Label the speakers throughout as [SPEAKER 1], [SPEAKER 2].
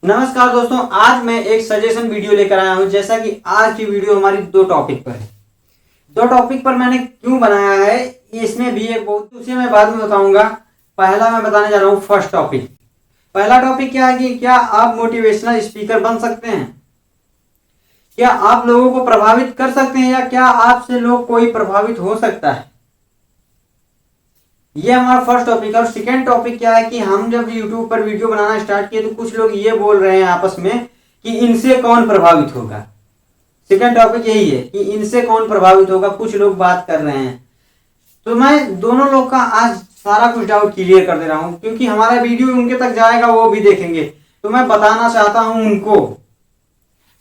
[SPEAKER 1] नमस्कार दोस्तों, आज मैं एक सजेशन वीडियो लेकर आया हूं। जैसा कि आज की वीडियो हमारी दो टॉपिक पर है। दो टॉपिक पर मैंने क्यों बनाया है, इसमें भी एक बहुत उसे मैं बाद में बताऊंगा। पहला मैं बताने जा रहा हूं फर्स्ट टॉपिक। पहला टॉपिक क्या है कि क्या आप मोटिवेशनल स्पीकर बन सकते हैं? क्या आप लोगों को प्रभावित कर सकते हैं, या क्या आपसे लोग कोई प्रभावित हो सकता है? ये हमारा फर्स्ट टॉपिक है। और सेकेंड टॉपिक क्या है कि हम जब यूट्यूब पर वीडियो बनाना स्टार्ट किए तो कुछ लोग ये बोल रहे हैं आपस में कि इनसे कौन प्रभावित होगा। सेकेंड टॉपिक यही है कि इनसे कौन प्रभावित होगा, कुछ लोग बात कर रहे हैं। तो मैं दोनों लोग का आज सारा कुछ डाउट क्लियर कर दे रहा हूं, क्योंकि हमारा वीडियो उनके तक जाएगा, वो भी देखेंगे। तो मैं बताना चाहता हूं उनको,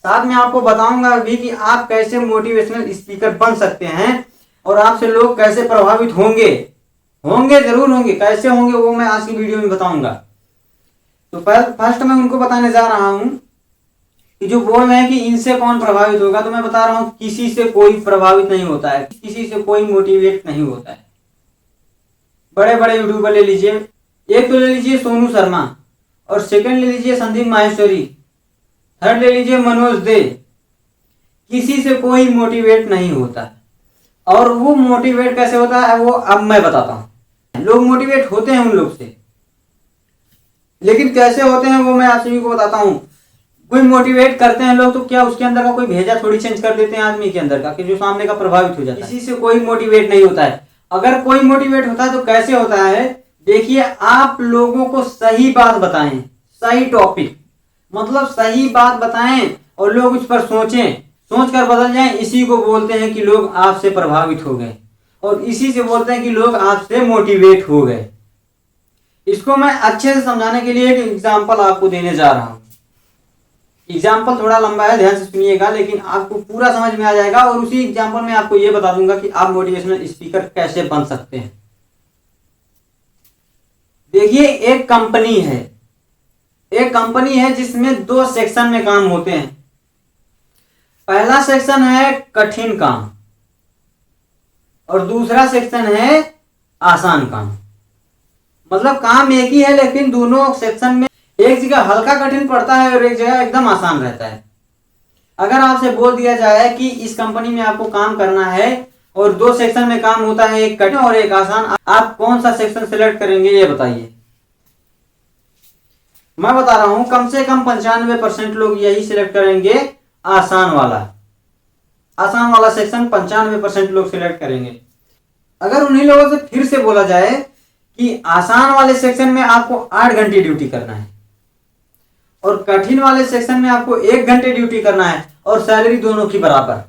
[SPEAKER 1] साथ में आपको बताऊंगा भी कि आप कैसे मोटिवेशनल स्पीकर बन सकते हैं और आपसे लोग कैसे प्रभावित होंगे जरूर होंगे। कैसे होंगे वो मैं आज की वीडियो में बताऊंगा। तो फर्स्ट मैं उनको बताने जा रहा हूं कि जो बोल रहे हैं कि इनसे कौन प्रभावित होगा, तो मैं बता रहा हूं किसी से कोई प्रभावित नहीं होता है, किसी से कोई मोटिवेट नहीं होता है। बड़े बड़े यूट्यूबर ले लीजिए, एक तो ले लीजिए सोनू शर्मा, और सेकंड ले लीजिए संदीप माहेश्वरी, थर्ड ले लीजिए मनोज दे। किसी से कोई मोटिवेट नहीं होता है। और वो मोटिवेट कैसे होता है वो अब मैं बताता हूं। लोग मोटिवेट होते हैं उन लोग से, लेकिन कैसे होते हैं वो मैं आप सभी को बताता हूं। कोई मोटिवेट करते हैं लोग तो क्या उसके अंदर का कोई भेजा थोड़ी चेंज कर देते हैं आदमी के अंदर का, कि जो सामने का प्रभावित हो जाता है। किसी से कोई मोटिवेट नहीं होता है। अगर कोई मोटिवेट होता है तो कैसे होता है, देखिए, आप लोगों को सही बात बताएं, सही टॉपिक, मतलब सही बात बताएं और लोग उस पर सोच कर बदल जाएं। इसी को बोलते हैं कि लोग आपसे प्रभावित हो गए, और इसी से बोलते हैं कि लोग आपसे मोटिवेट हो गए। इसको मैं अच्छे से समझाने के लिए एक एग्जांपल आपको देने जा रहा हूं। एग्जाम्पल थोड़ा लंबा है, ध्यान से सुनिएगा, लेकिन आपको पूरा समझ में आ जाएगा। और उसी एग्जाम्पल में आपको यह बता दूंगा कि आप मोटिवेशनल स्पीकर कैसे बन सकते हैं। देखिए, एक कंपनी है जिसमें दो सेक्शन में काम होते हैं। पहला सेक्शन है कठिन काम और दूसरा सेक्शन है आसान काम। मतलब काम एक ही है, लेकिन दोनों सेक्शन में एक जगह हल्का कठिन पड़ता है और एक जगह एकदम आसान रहता है। अगर आपसे बोल दिया जाए कि इस कंपनी में आपको काम करना है और दो सेक्शन में काम होता है, एक कठिन और एक आसान, आप कौन सा सेक्शन सिलेक्ट करेंगे ये बताइए। मैं बता रहा हूं कम से कम 95% लोग यही सिलेक्ट करेंगे, आसान वाला सेक्शन 95% लोग सिलेक्ट करेंगे। अगर उन्हीं लोगों से फिर से बोला जाए कि आसान वाले सेक्शन में आपको 8 घंटे ड्यूटी करना है और कठिन वाले सेक्शन में आपको 1 घंटे ड्यूटी करना है, और सैलरी दोनों की बराबर।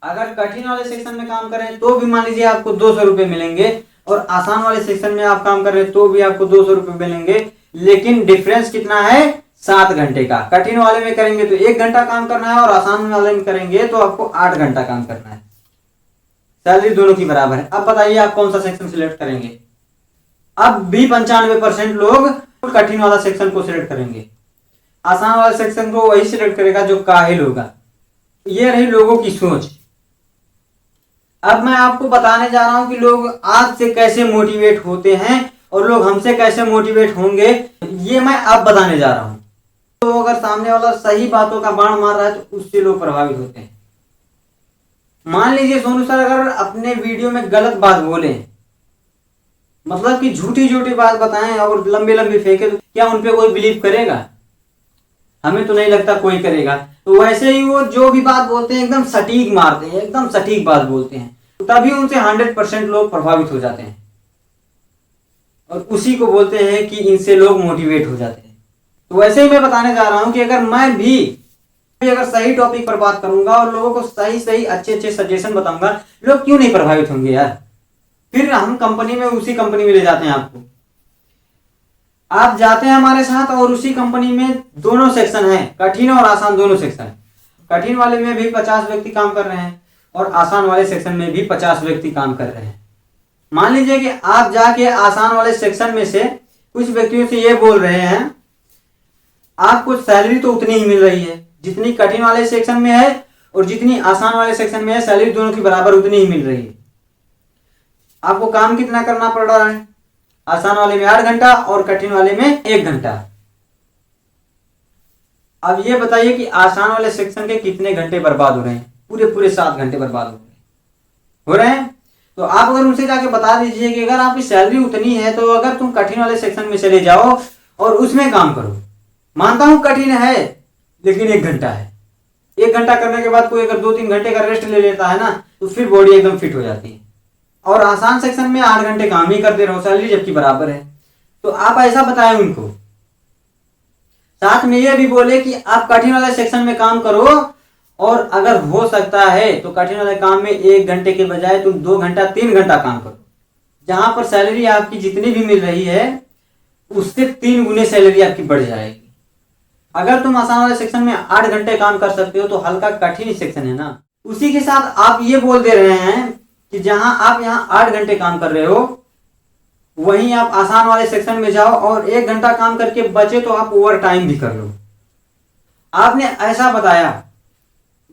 [SPEAKER 1] अगर कठिन वाले सेक्शन में काम करें तो भी मान लीजिए आपको 200 रुपए मिलेंगे, और आसान वाले सेक्शन में आप काम कर रहे हैं तो भी आपको 200 रुपए मिलेंगे। लेकिन डिफरेंस कितना है, 7 घंटे का। कठिन वाले में करेंगे तो 1 घंटा काम करना है, और आसान वाले में करेंगे तो आपको 8 घंटा काम करना है। सैलरी दोनों की बराबर है। अब बताइए आप कौन सा सेक्शन सिलेक्ट करेंगे। अब भी 95% लोग कठिन वाला सेक्शन को सिलेक्ट करेंगे, आसान वाला सेक्शन को वही सिलेक्ट करेगा जो काहिल होगा। ये रही लोगों की सोच। अब मैं आपको बताने जा रहा हूं कि लोग आज से कैसे मोटिवेट होते हैं और लोग हमसे कैसे मोटिवेट होंगे, ये मैं अब बताने जा रहा हूं। तो अगर सामने वाला सही बातों का बाण मार रहा है तो उससे लोग प्रभावित होते हैं। मान लीजिए सोनू सर अगर अपने वीडियो में गलत बात बोले, मतलब कि झूठी बात बताएं और लंबी फेंके, तो क्या उन पे कोई बिलीव करेगा? हमें तो नहीं लगता कोई करेगा। तो वैसे ही वो जो भी बात बोलते हैं एकदम सटीक मारते हैं, एकदम सटीक बात बोलते हैं, तो तभी उनसे 100% लोग प्रभावित हो जाते हैं, और उसी को बोलते हैं कि इनसे लोग मोटिवेट हो जाते हैं। तो वैसे ही मैं बताने जा रहा हूं कि अगर मैं भी अगर सही टॉपिक पर बात करूंगा और लोगों को सही अच्छे सजेशन बताऊंगा, लोग क्यों नहीं प्रभावित होंगे यार। फिर हम उसी कंपनी में ले जाते हैं आपको। आप जाते हैं हमारे साथ और उसी कंपनी में दोनों सेक्शन है, कठिन और आसान दोनों सेक्शन। कठिन वाले में भी 50 व्यक्ति काम कर रहे हैं और आसान वाले सेक्शन में भी 50 व्यक्ति काम कर रहे हैं। मान लीजिए कि आप जाके आसान वाले सेक्शन में से कुछ व्यक्तियों से ये बोल रहे हैं आपको सैलरी तो उतनी ही मिल रही है जितनी कठिन वाले सेक्शन में है, और जितनी आसान वाले सेक्शन में है, सैलरी दोनों की बराबर उतनी ही मिल रही है। आपको काम कितना करना पड़ रहा है, आसान वाले में 8 घंटा और कठिन वाले में 1 घंटा। अब ये बताइए कि आसान वाले सेक्शन के कितने घंटे बर्बाद हो रहे हैं? पूरे 7 घंटे बर्बाद हो रहे हैं। तो आप अगर उनसे जाके बता दीजिए कि अगर आपकी सैलरी उतनी है तो अगर तुम कठिन वाले सेक्शन में चले जाओ और उसमें काम करो। मानता हूं कठिन है, लेकिन 1 घंटा है। 1 घंटा करने के बाद कोई अगर 2-3 घंटे का रेस्ट ले लेता है ना, तो फिर बॉडी एकदम फिट हो जाती है। और आसान सेक्शन में 8 घंटे काम ही करते रहो, सैलरी जबकि बराबर है। तो आप ऐसा बताएं उनको। साथ में ये भी बोले कि आप कठिन वाले सेक्शन में काम करो, और अगर हो सकता है तो कठिन वाले काम में 1 घंटे के बजाय तुम 2 घंटा 3 घंटा काम करो। जहां पर सैलरी आपकी जितनी भी मिल रही है उससे 3 गुने सैलरी आपकी बढ़ जाएगी। अगर तुम आसान वाले सेक्शन में 8 घंटे काम कर सकते हो तो हल्का कठिन सेक्शन है ना। उसी के साथ आप ये बोल दे रहे हैं कि जहां आप यहाँ 8 घंटे काम कर रहे हो वहीं आप आसान वाले सेक्शन में जाओ और 1 घंटा काम करके बचे तो आप ओवर टाइम भी कर लो। आपने ऐसा बताया,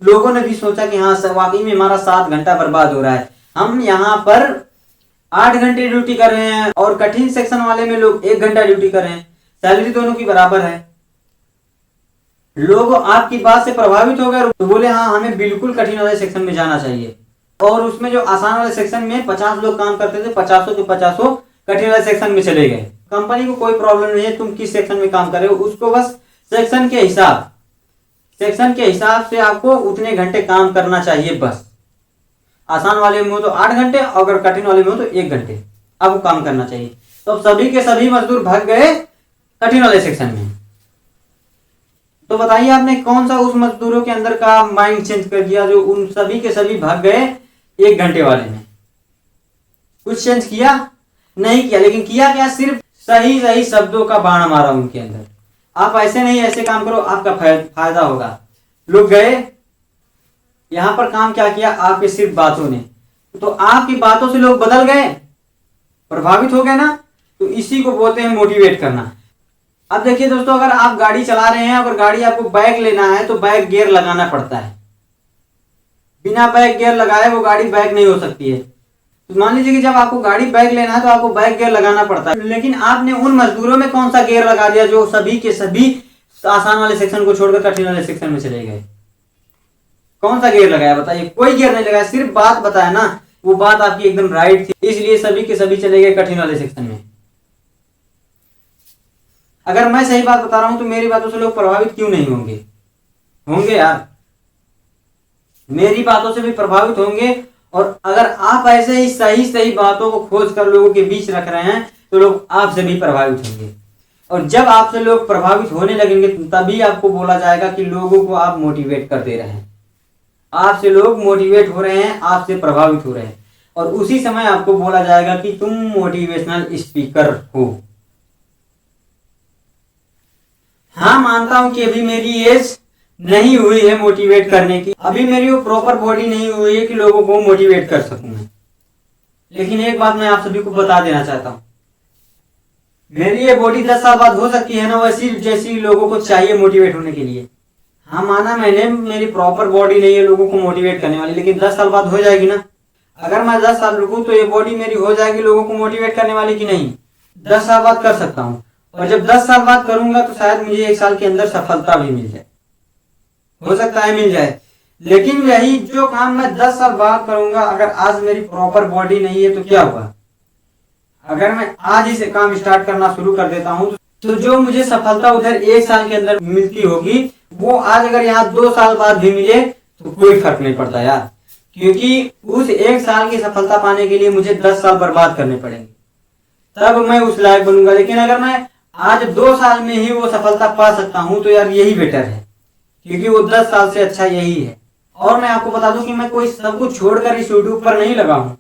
[SPEAKER 1] लोगों ने भी सोचा कि हाँ वाकई में हमारा 7 घंटा बर्बाद हो रहा है। हम यहाँ पर 8 घंटे ड्यूटी कर रहे हैं और कठिन सेक्शन वाले में लोग 1 घंटा ड्यूटी कर रहे हैं, सैलरी दोनों की बराबर है। लोग आपकी बात से प्रभावित हो गए तो बोले हाँ हमें बिल्कुल कठिन वाले सेक्शन में जाना चाहिए। और उसमें जो आसान वाले सेक्शन में 50 लोग काम करते थे, 50 के 50 कठिन वाले सेक्शन में चले गए। कंपनी को कोई प्रॉब्लम नहीं है तुम किस सेक्शन में काम कर रहे हो, उसको बस सेक्शन के हिसाब से आपको उतने घंटे काम करना चाहिए बस। आसान वाले में हो तो 8 घंटे, अगर कठिन वाले में हो तो 1 घंटे आपको काम करना चाहिए। तो अब सभी के सभी मजदूर भाग गए कठिन वाले सेक्शन में। तो बताइए आपने कौन सा उस मजदूरों के अंदर का माइंड चेंज कर दिया जो उन सभी के सभी भाग गए 1 घंटे वाले में? कुछ चेंज किया? नहीं किया। लेकिन किया क्या? सिर्फ सही शब्दों का बाण मारा उनके अंदर। आप ऐसे नहीं ऐसे काम करो, आपका फायदा होगा। लोग गए, यहां पर काम क्या किया? आपके सिर्फ बातों ने। तो आपकी बातों से लोग बदल गए, प्रभावित हो गए ना। तो इसी को बोलते हैं मोटिवेट करना। अब देखिए दोस्तों, अगर आप गाड़ी चला रहे हैं, अगर गाड़ी आपको बैक लेना है तो बैक गियर लगाना पड़ता है। बिना बैक गियर लगाए वो गाड़ी बैक नहीं हो सकती है। तो मान लीजिए कि जब आपको गाड़ी बैक लेना है तो आपको बैक गियर लगाना पड़ता है। लेकिन आपने उन मजदूरों में कौन सा गियर लगा दिया जो सभी के सभी आसान वाले सेक्शन को छोड़कर कठिन वाले सेक्शन में चले गए? कौन सा गियर लगाया बताइए? कोई गियर नहीं लगाया, सिर्फ बात बताया ना। वो बात आपकी एकदम राइट थी, इसलिए सभी के सभी चले गए कठिन वाले सेक्शन में। अगर मैं सही बात बता रहा हूं तो मेरी बातों से लोग प्रभावित क्यों नहीं होंगे? होंगे यार, मेरी बातों से भी प्रभावित होंगे। और अगर आप ऐसे ही सही बातों को खोज कर लोगों के बीच रख रहे हैं तो लोग आपसे भी प्रभावित होंगे। और जब आपसे लोग प्रभावित होने लगेंगे तभी आपको बोला जाएगा कि लोगों को आप मोटिवेट कर दे रहे हैं। आपसे लोग मोटिवेट हो रहे हैं, आपसे प्रभावित हो रहे हैं, और उसी समय आपको बोला जाएगा कि तुम मोटिवेशनल स्पीकर हो। हाँ, मानता हूं कि अभी मेरी एज नहीं हुई है मोटिवेट करने की, अभी मेरी वो प्रॉपर बॉडी नहीं हुई है कि लोगों को मोटिवेट कर सकूं मैं। लेकिन एक बात मैं आप सभी को बता देना चाहता हूं, मेरी ये बॉडी 10 साल बाद हो सकती है ना वैसी जैसी लोगों को चाहिए मोटिवेट होने के लिए। हाँ, माना मैंने, मेरी प्रॉपर बॉडी नहीं है लोगों को मोटिवेट करने वाली, लेकिन 10 साल बाद हो जाएगी ना। अगर मैं 10 साल रुकूं तो ये बॉडी मेरी हो जाएगी लोगों को मोटिवेट करने वाली कि नहीं? 10 साल बाद कर सकता हूं, और जब 10 साल बाद करूंगा तो शायद मुझे 1 साल के अंदर सफलता भी मिल जाए, हो सकता है मिल जाए। लेकिन यही जो काम मैं 10 साल बाद करूंगा, अगर आज मेरी प्रॉपर बॉडी नहीं है तो क्या हुआ? अगर मैं आज ही से काम स्टार्ट करना शुरू कर देता हूं तो जो मुझे सफलता उधर 1 साल के अंदर मिलती होगी वो आज अगर यहाँ 2 साल बाद भी मिले तो कोई फर्क नहीं पड़ता यार, क्योंकि उस 1 साल की सफलता पाने के लिए मुझे 10 साल बर्बाद करने पड़ेंगे, तब मैं उस लायक बनूंगा। लेकिन अगर मैं आज 2 साल में ही वो सफलता पा सकता हूं तो यार यही बेटर है, क्योंकि वो 10 साल से अच्छा यही है। और मैं आपको बता दूं कि मैं कोई सब कुछ छोड़कर इस यूट्यूब पर नहीं लगा हूं,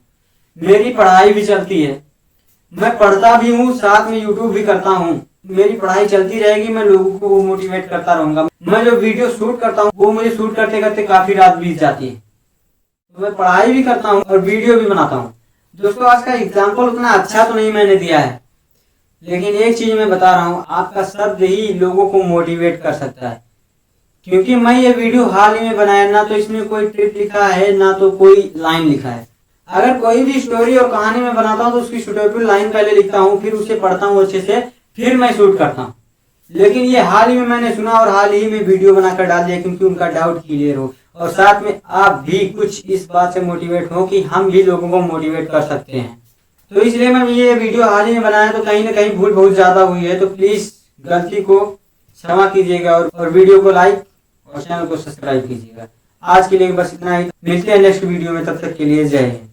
[SPEAKER 1] मेरी पढ़ाई भी चलती है, मैं पढ़ता भी हूँ, साथ में यूट्यूब भी करता हूँ। मेरी पढ़ाई चलती रहेगी, मैं लोगों को मोटिवेट करता रहूंगा। मैं जो वीडियो शूट करता हूँ वो मुझे शूट करते करते काफी रात बीत जाती है, तो मैं पढ़ाई भी करता हूँ और वीडियो भी बनाता हूँ। दोस्तों, आज का एग्जाम्पल उतना अच्छा तो नहीं मैंने दिया है, लेकिन एक चीज मैं बता रहा हूँ, आपका शब्द ही लोगों को मोटिवेट कर सकता है। क्योंकि मैं ये वीडियो हाल ही में बनाया, ना तो इसमें कोई ट्रिप लिखा है ना तो कोई लाइन लिखा है। अगर कोई भी स्टोरी और कहानी में बनाता हूँ तो उसकी स्टोरी लाइन पहले लिखता हूँ, फिर उसे पढ़ता हूँ अच्छे से, फिर मैं शूट करता हूँ। लेकिन ये हाल ही में मैंने सुना और हाल ही में वीडियो बनाकर डाल दिया क्योंकि उनका डाउट क्लियर हो, और साथ में आप भी कुछ इस बात से मोटिवेट हो कि हम भी लोगों को मोटिवेट कर सकते हैं। तो इसलिए मैं ये वीडियो हाल ही में बनाया, तो कहीं ना कहीं भूल बहुत ज़्यादा हुई है, तो प्लीज़ गलती को क्षमा कीजिएगा और वीडियो को लाइक और चैनल को सब्सक्राइब कीजिएगा। आज के लिए बस इतना ही, मिलते हैं नेक्स्ट वीडियो में, तब तक के लिए जय हिंद।